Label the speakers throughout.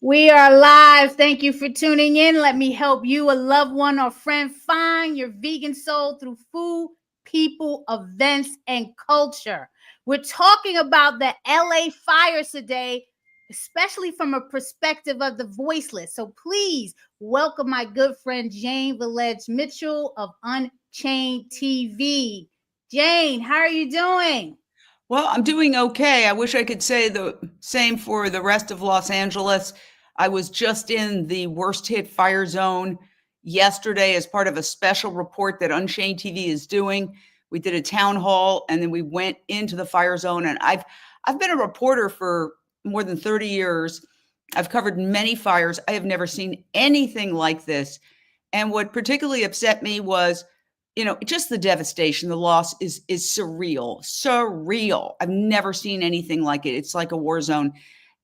Speaker 1: We are live. Thank you for tuning in. Let me help you, a loved one or friend, find your vegan soul through food, people, events, and culture. We're talking about the LA fires today, especially from a perspective of the voiceless. So please welcome my good friend Jane Velez Mitchell of Unchained TV. Jane, how are you doing?
Speaker 2: Well, I'm doing okay. I wish I could say the same for the rest of Los Angeles. I was just in the worst hit fire zone yesterday as part of a special report that Unchained TV is doing. We did a town hall and then we went into the fire zone, and I've been a reporter for more than 30 years. I've covered many fires. I have never seen anything like this. And what particularly upset me was, just the devastation, the loss is surreal, surreal. I've never seen anything like it. It's like a war zone.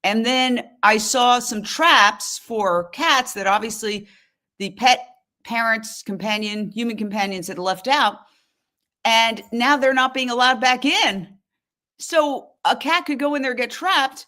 Speaker 2: And then I saw some traps for cats that obviously the pet parents, human companions had left out. And now they're not being allowed back in. So a cat could go in there, get trapped,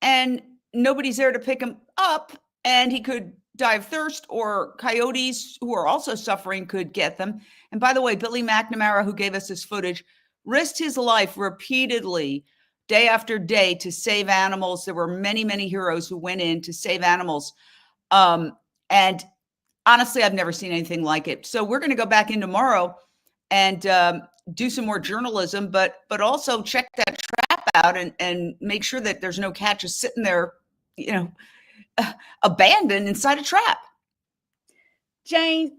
Speaker 2: and nobody's there to pick him up, and he could die of thirst, or coyotes who are also suffering could get them. And by the way, Billy McNamara, who gave us this footage, risked his life repeatedly, day after day, to save animals. There were many, many heroes who went in to save animals. And honestly, I've never seen anything like it. So we're going to go back in tomorrow and do some more journalism, but also check that trap out and make sure that there's no cat just sitting there, abandoned inside a trap.
Speaker 1: Jane,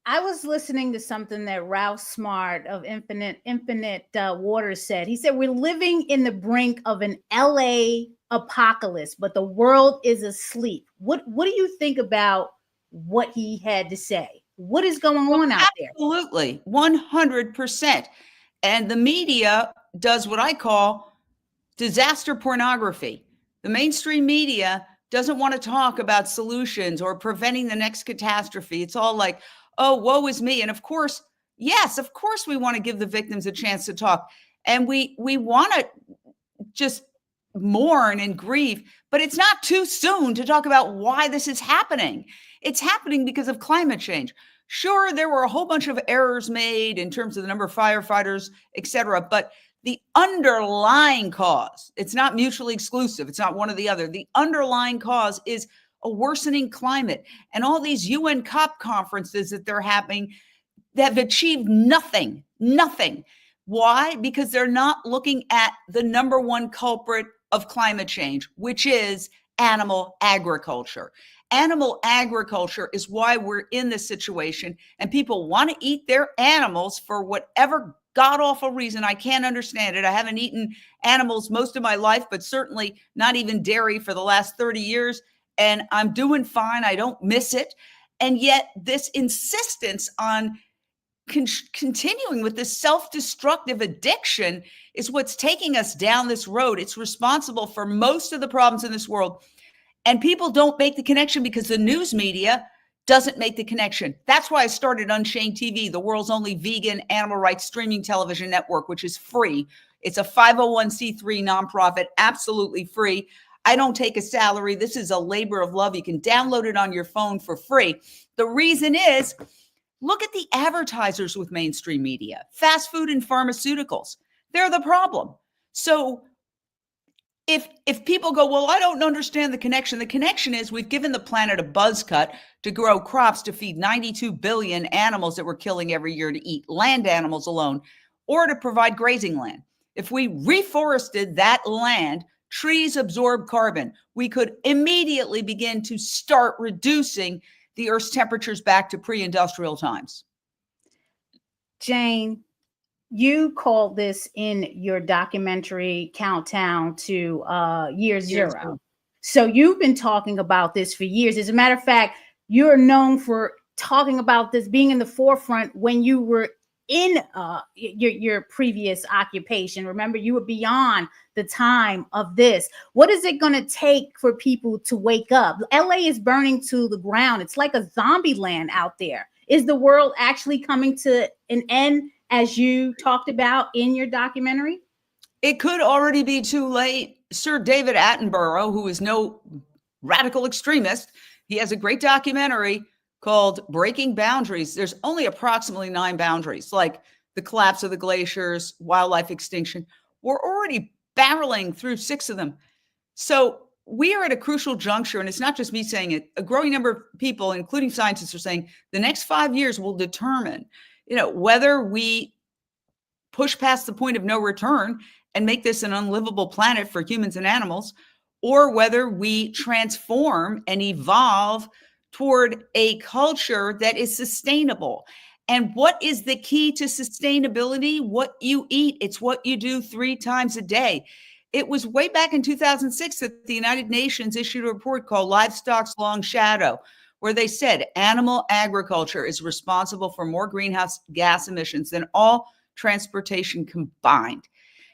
Speaker 1: I was listening to something that Ralph Smart of Infinite Water said. He said, we're living in the brink of an LA apocalypse, but the world is asleep. What do you think about what he had to say? What is going on out there?
Speaker 2: Absolutely, 100%. And the media does what I call disaster pornography. The mainstream media doesn't want to talk about solutions or preventing the next catastrophe. It's all like, oh, woe is me. And of course, yes, of course, we want to give the victims a chance to talk. And we want to just mourn and grieve, but it's not too soon to talk about why this is happening. It's happening because of climate change. Sure, there were a whole bunch of errors made in terms of the number of firefighters, et cetera, but the underlying cause, it's not mutually exclusive. It's not one or the other. The underlying cause is a worsening climate. And all these UN COP conferences that they're having that have achieved nothing. Why? Because they're not looking at the number one culprit of climate change, which is animal agriculture. Animal agriculture is why we're in this situation, and people want to eat their animals for whatever god-awful reason. I can't understand it. I haven't eaten animals most of my life, but certainly not even dairy for the last 30 years, and I'm doing fine. I don't miss it. And yet this insistence on continuing with this self-destructive addiction is what's taking us down this road. It's responsible for most of the problems in this world. And people don't make the connection because the news media doesn't make the connection. That's why I started Unchained TV, the world's only vegan animal rights streaming television network, which is free. It's a 501c3 nonprofit, absolutely free. I don't take a salary. This is a labor of love. You can download it on your phone for free. The reason is, look at the advertisers with mainstream media, fast food and pharmaceuticals. They're the problem. So if people go, well, I don't understand the connection is we've given the planet a buzz cut to grow crops to feed 92 billion animals that we're killing every year to eat land animals alone, or to provide grazing land. If we reforested that land, trees absorb carbon. We could immediately begin to start reducing the Earth's temperatures back to pre-industrial times.
Speaker 1: Jane, you called this in your documentary Countdown to Year Zero. So you've been talking about this for years. As a matter of fact, you're known for talking about this, being in the forefront when you were in your previous occupation. Remember, you were beyond the time of this. What is it going to take for people to wake up? LA is burning to the ground. It's like a zombie land out there. Is the world actually coming to an end, as you talked about in your documentary?
Speaker 2: It could already be too late. Sir David Attenborough, who is no radical extremist. He has a great documentary called Breaking Boundaries. There's only approximately 9 boundaries, like the collapse of the glaciers, wildlife extinction. We're already barreling through 6 of them. So we are at a crucial juncture, and it's not just me saying it. A growing number of people, including scientists, are saying the next 5 years will determine, whether we push past the point of no return and make this an unlivable planet for humans and animals, or whether we transform and evolve toward a culture that is sustainable. And what is the key to sustainability? What you eat. It's what you do 3 times a day. It was way back in 2006 that the United Nations issued a report called Livestock's Long Shadow, where they said animal agriculture is responsible for more greenhouse gas emissions than all transportation combined.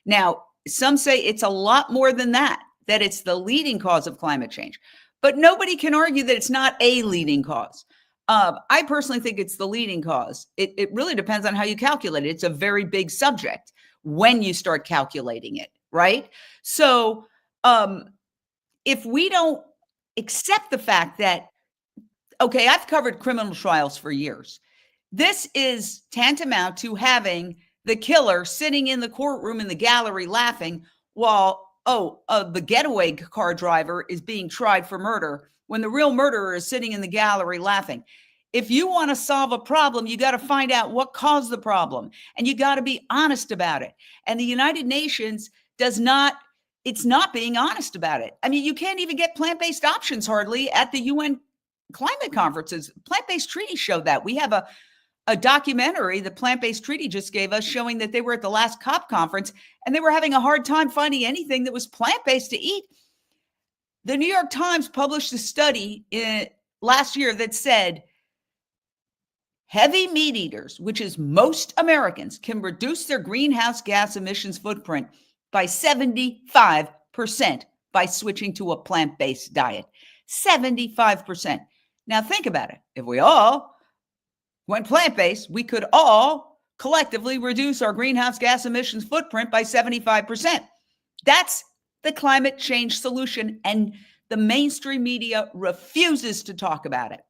Speaker 2: Now, some say it's a lot more than that it's the leading cause of climate change. But nobody can argue that it's not a leading cause. I personally think it's the leading cause. It really depends on how you calculate it. It's a very big subject when you start calculating it, right? So if we don't accept the fact that, okay, I've covered criminal trials for years. This is tantamount to having the killer sitting in the courtroom in the gallery laughing while, the getaway car driver is being tried for murder when the real murderer is sitting in the gallery laughing. If you want to solve a problem, you got to find out what caused the problem, and you got to be honest about it. And the United Nations it's not being honest about it. I mean, you can't even get plant-based options hardly at the UN climate conferences. Plant-based treaty showed that. We have a documentary the Plant-Based Treaty just gave us showing that they were at the last COP conference and they were having a hard time finding anything that was plant-based to eat. The New York Times published a study last year that said heavy meat eaters, which is most Americans, can reduce their greenhouse gas emissions footprint by 75% by switching to a plant-based diet. 75%. Now think about it. If we all went plant-based, we could all collectively reduce our greenhouse gas emissions footprint by 75%. That's the climate change solution, and the mainstream media refuses to talk about it.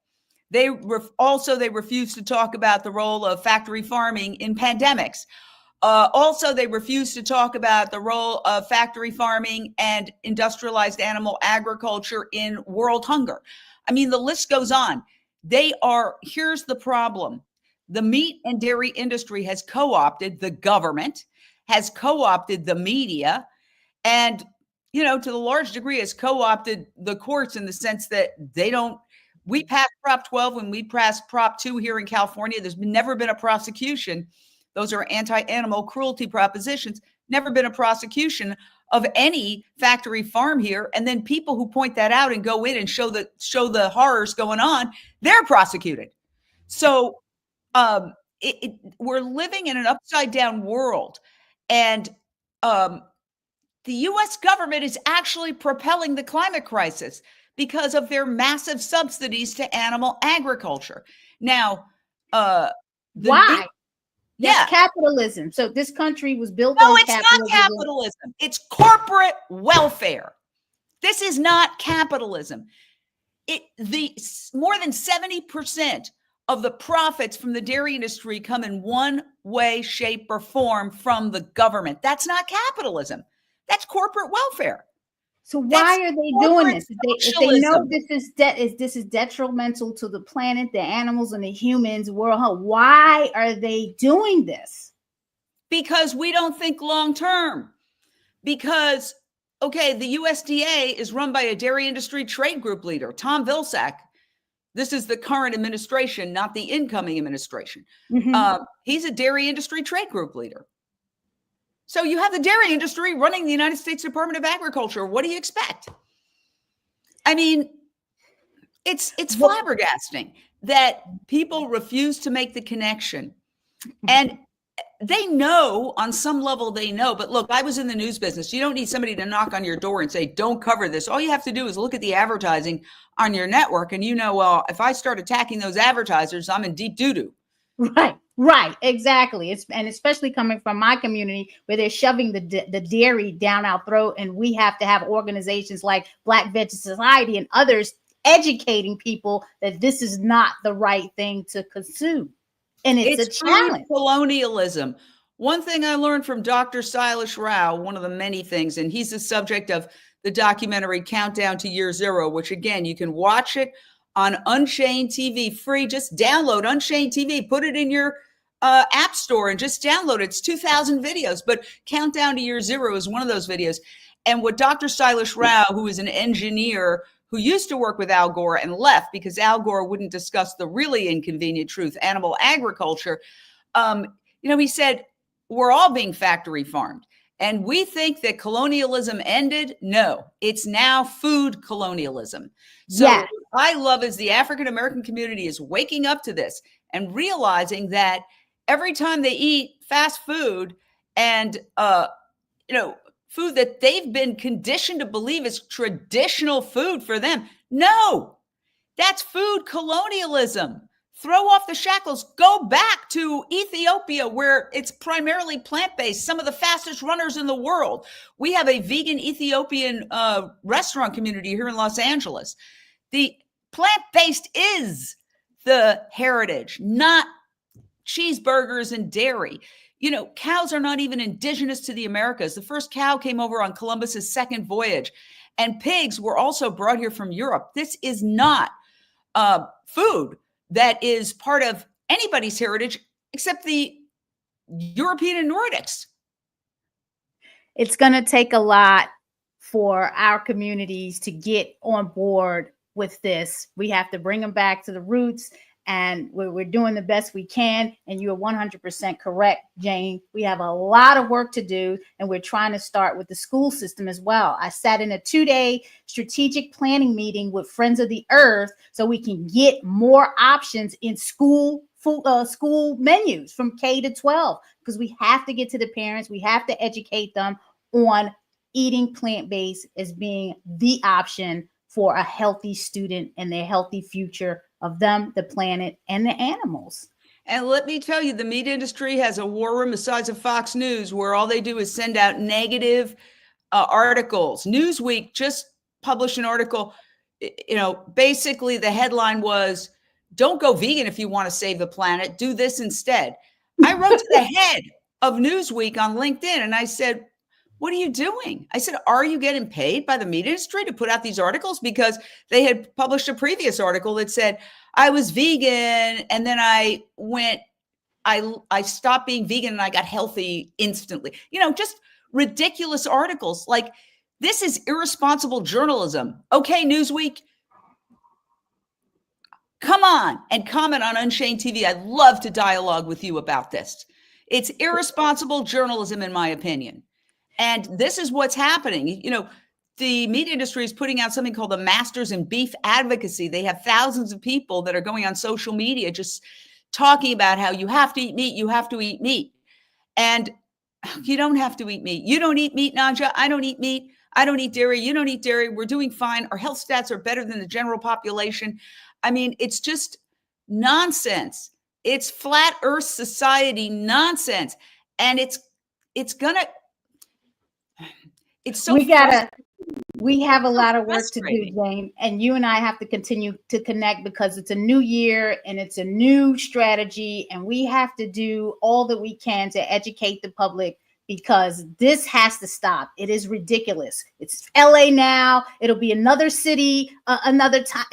Speaker 2: They refuse to talk about the role of factory farming in pandemics. They refuse to talk about the role of factory farming and industrialized animal agriculture in world hunger. I mean, the list goes on. Here's the problem. The meat and dairy industry has co-opted the government, has co-opted the media, and, to the large degree has co-opted the courts in the sense that we passed Prop 12 when we passed Prop 2 here in California. There's never been a prosecution. Those are anti-animal cruelty propositions. Never been a prosecution of any factory farm here. And then people who point that out and go in and show the horrors going on, they're prosecuted. So we're living in an upside down world. And the US government is actually propelling the climate crisis because of their massive subsidies to animal agriculture. Now,
Speaker 1: why? That's capitalism. So this country was built on capitalism.
Speaker 2: No, it's not capitalism. It's corporate welfare. This is not capitalism. More than 70% of the profits from the dairy industry come in one way, shape, or form from the government. That's not capitalism. That's corporate welfare.
Speaker 1: So why are they doing this? If they know this is detrimental to the planet, the animals, and the humans world, why are they doing this?
Speaker 2: Because we don't think long term. Because, the USDA is run by a dairy industry trade group leader, Tom Vilsack. This is the current administration, not the incoming administration. Mm-hmm. He's a dairy industry trade group leader. So you have the dairy industry running the United States Department of Agriculture. What do you expect? I mean, it's flabbergasting that people refuse to make the connection. And they know, on some level they know, but look, I was in the news business. You don't need somebody to knock on your door and say, don't cover this. All you have to do is look at the advertising on your network. And well, if I start attacking those advertisers, I'm in deep doo-doo.
Speaker 1: Right, exactly. And especially coming from my community where they're shoving the dairy down our throat, and we have to have organizations like Black Veg Society and others educating people that this is not the right thing to consume, and it's a
Speaker 2: It's food
Speaker 1: challenge.
Speaker 2: colonialism. One thing I learned from Dr. Silas Rao, one of the many things, and he's the subject of the documentary Countdown to Year Zero, which again, you can watch it on Unchained TV free. Just download Unchained TV, put it in your app store and just download it. It's 2,000 videos, but Countdown to Year Zero is one of those videos. And what Dr. Silas Rao, who is an engineer who used to work with Al Gore and left because Al Gore wouldn't discuss the really inconvenient truth, animal agriculture. He said, we're all being factory farmed. And we think that colonialism ended. No, it's now food colonialism. So
Speaker 1: Yes.
Speaker 2: what I love is the African-American community is waking up to this and realizing that every time they eat fast food and, food that they've been conditioned to believe is traditional food for them. No, that's food colonialism. Throw off the shackles. Go back to Ethiopia, where it's primarily plant-based, some of the fastest runners in the world. We have a vegan Ethiopian restaurant community here in Los Angeles. The plant-based is the heritage, not cheeseburgers and dairy. Cows are not even indigenous to the Americas. The first cow came over on Columbus's second voyage, and pigs were also brought here from Europe. This is not food that is part of anybody's heritage except the European and Nordics.
Speaker 1: It's going to take a lot for our communities to get on board with this. We have to bring them back to the roots, and we're doing the best we can. And you're 100% correct, Jane. We have a lot of work to do, and we're trying to start with the school system as well. I sat in a 2-day strategic planning meeting with Friends of the Earth so we can get more options in school menus from K to 12, because we have to get to the parents. We have to educate them on eating plant-based as being the option for a healthy student and their healthy future of them, the planet, and the animals.
Speaker 2: And let me tell you, the meat industry has a war room the size of Fox News, where all they do is send out negative articles. Newsweek just published an article. Basically the headline was, "Don't go vegan if you want to save the planet. Do this instead." I wrote to the head of Newsweek on LinkedIn and I said, "What are you doing?" I said, "Are you getting paid by the meat industry to put out these articles?" Because they had published a previous article that said, "I was vegan and then I stopped being vegan and I got healthy instantly." Just ridiculous articles. Like, this is irresponsible journalism. Okay, Newsweek, come on and comment on Unchained TV. I'd love to dialogue with you about this. It's irresponsible journalism, in my opinion. And this is what's happening. The meat industry is putting out something called the Masters in Beef Advocacy. They have thousands of people that are going on social media just talking about how you have to eat meat, you have to eat meat. And you don't have to eat meat. You don't eat meat, Naijha. I don't eat meat. I don't eat dairy. You don't eat dairy. We're doing fine. Our health stats are better than the general population. I mean, it's just nonsense. It's flat earth society nonsense. And it's so
Speaker 1: we have a lot of work to do, Jane, and you and I have to continue to connect, because it's a new year and it's a new strategy, and we have to do all that we can to educate the public, because this has to stop. It is ridiculous. It's LA now. It'll be another city, another time,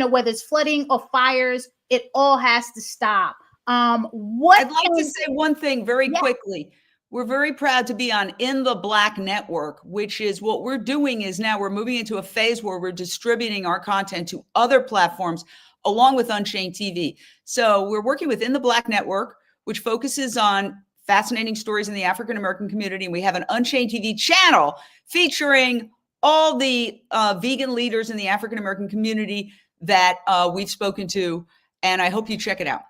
Speaker 1: whether it's flooding or fires, it all has to stop.
Speaker 2: I'd like to say one thing very quickly. We're very proud to be on In the Black Network, which is what we're doing is now we're moving into a phase where we're distributing our content to other platforms along with Unchained TV. So we're working with In the Black Network, which focuses on fascinating stories in the African-American community. And we have an Unchained TV channel featuring all the vegan leaders in the African-American community that we've spoken to. And I hope you check it out.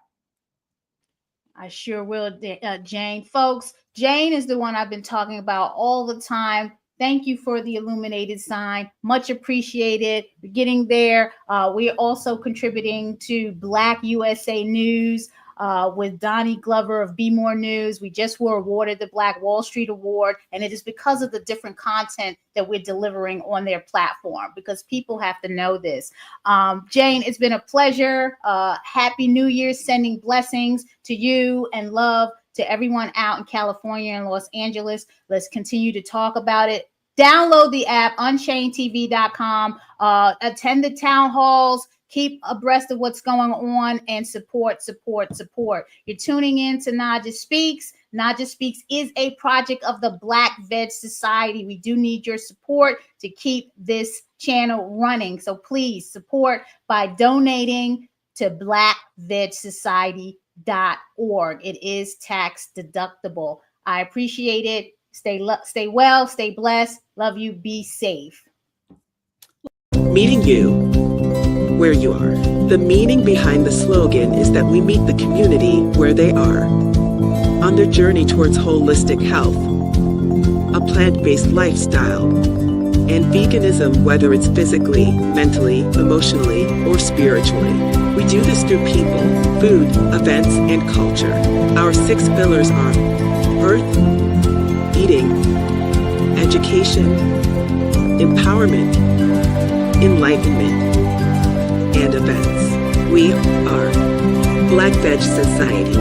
Speaker 1: I sure will, Jane. Folks, Jane is the one I've been talking about all the time. Thank you for the illuminated sign. Much appreciated. We're getting there. We're also contributing to Black USA News. with Donnie Glover of Be More News. We just were awarded the Black Wall Street Award, and it is because of the different content that we're delivering on their platform, because people have to know this. Jane, it's been a pleasure. Happy New Year, sending blessings to you and love to everyone out in California and Los Angeles. Let's continue to talk about it. Download the app, UnchainedTV.com. Attend the town halls. Keep abreast of what's going on and support. You're tuning in to Naijha Speaks. Naijha Speaks is a project of the Black Veg Society. We do need your support to keep this channel running. So please support by donating to blackvegsociety.org. It is tax deductible. I appreciate it. Stay well, stay blessed. Love you. Be safe.
Speaker 3: Meeting you where you are. The meaning behind the slogan is that we meet the community where they are on their journey towards holistic health, a plant-based lifestyle, and veganism, whether it's physically, mentally, emotionally, or spiritually. We do this through people, food, events, and culture. Our 6 pillars are birth, eating, education, empowerment, enlightenment, and events. We are Black Veg Society.